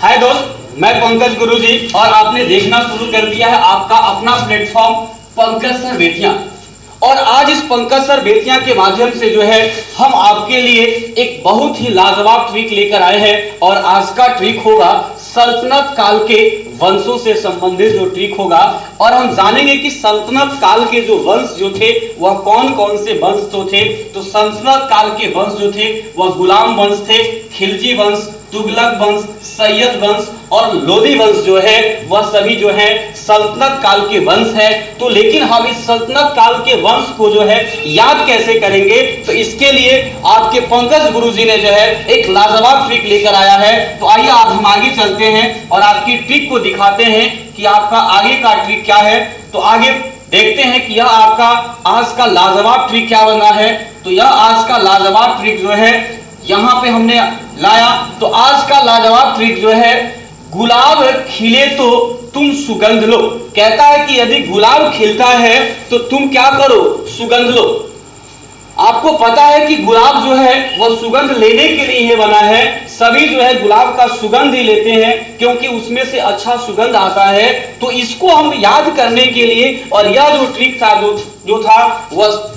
हाय दोस्त, मैं पंकज गुरुजी और आपने देखना शुरू कर दिया है आपका अपना प्लेटफॉर्म पंकज सर बेतिया। और आज इस पंकज सर बेतिया के माध्यम से जो है हम आपके लिए एक बहुत ही लाजवाब ट्रिक लेकर आए हैं। और आज का ट्रिक होगा सल्तनत काल के वंशों से संबंधित जो ट्रिक होगा। और हम जानेंगे कि सल्तनत काल के जो वंश जो थे वह कौन कौन से वंश तो थे। तो सल्तनत काल के वंश जो थे वह गुलाम वंश थे, खिलजी वंश, तुगलक वंश, सैयद वंश और लोदी वंश जो है वह सभी जो है सल्तनत काल के वंश है। तो लेकिन हम इस सल्तनत काल के वंश को जो है याद कैसे करेंगे, तो इसके लिए आपके पंकज गुरुजी ने जो है एक लाजवाब ट्रिक लेकर आया है। तो आइए आप हम आगे चलते हैं और आपकी ट्रिक को दिखाते हैं कि आपका आगे का ट्रिक क्या है। तो आगे देखते हैं कि यह आपका आज का लाजवाब ट्रिक क्या बना है। तो यह आज का लाजवाब ट्रिक जो है यहाँ पे हमने लाया। तो आज का लाजवाब ट्रिक जो है गुलाब खिले तो तुम सुगंध लो। कहता है कि यदि गुलाब खिलता है तो तुम क्या करो, सुगंध लो। आपको पता है कि गुलाब जो है वह सुगंध लेने के लिए ही बना है। सभी जो है गुलाब का सुगंध ही लेते हैं क्योंकि उसमें से अच्छा सुगंध आता है। तो इसको हम याद करने के लिए, और यह जो ट्रिक था जो था वह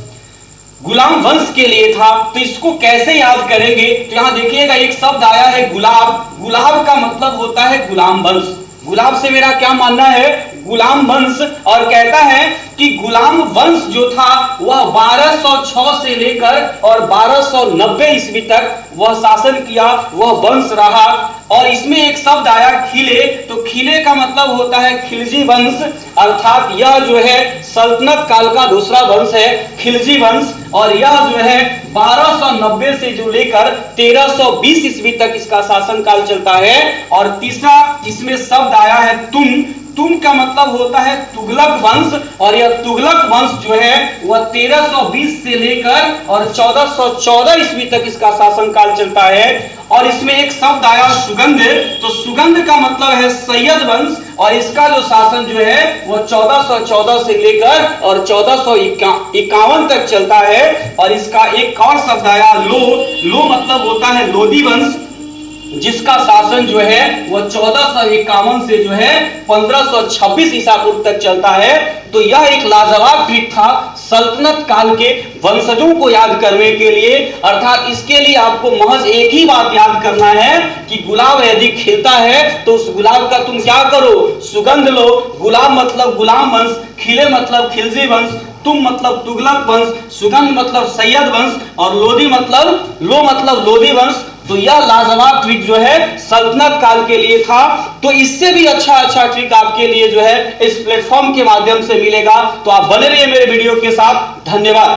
गुलाम वंश के लिए था। तो इसको कैसे याद करेंगे, तो यहां देखिएगा एक शब्द आया है गुलाब। गुलाब का मतलब होता है गुलाम वंश। गुलाब से मेरा क्या मानना है, गुलाम वंश। और कहता है कि गुलाम वंश जो था वह 1206 से लेकर और 1290 ईस्वी तक वह शासन किया, वह वंश रहा। और इसमें एक शब्द आया खिले। तो खिले का मतलब होता है खिलजी वंश, अर्थात यह जो है सल्तनत काल का दूसरा वंश है, खिलजी वंश। और यह जो है 1290 से जो लेकर 1320 ईस्वी तक इसका शासनकाल चलता है। और तीसरा इसमें शब्द आया है तुम। तुम का मतलब होता है तुगलक वंश। और यह तुगलक वंश जो है वह 1320 से लेकर और 1414 ईस्वी तक इसका शासनकाल चलता है। और इसमें एक शब्द आया सुगंध। तो सुगंध का मतलब है सैयद वंश। और इसका जो शासन जो है वह 1414 से लेकर और 1451 तक चलता है। और इसका एक और शब्द आया लो। लो मतलब होता है लोदी वंश, जिसका शासन जो है वह 1451 से जो है 1526 ईसा पूर्व तक चलता है। तो यह एक लाजवाब ट्रिक था सल्तनत काल के वंशजों को याद करने के लिए। अर्थात इसके लिए आपको महज एक ही बात याद करना है कि गुलाब यदि खिलता है तो उस गुलाब का तुम क्या करो, सुगंध लो। गुलाब मतलब गुलाम वंश, खिले मतलब खिलजी वंश, तुम मतलब तुगलक वंश, सुगंध मतलब सैयद वंश और लोदी मतलब लोदी वंश। तो यह लाजवाब ट्रिक जो है सल्तनत काल के लिए था। तो इससे भी अच्छा ट्रिक आपके लिए जो है इस प्लेटफॉर्म के माध्यम से मिलेगा। तो आप बने रहिए मेरे वीडियो के साथ। धन्यवाद।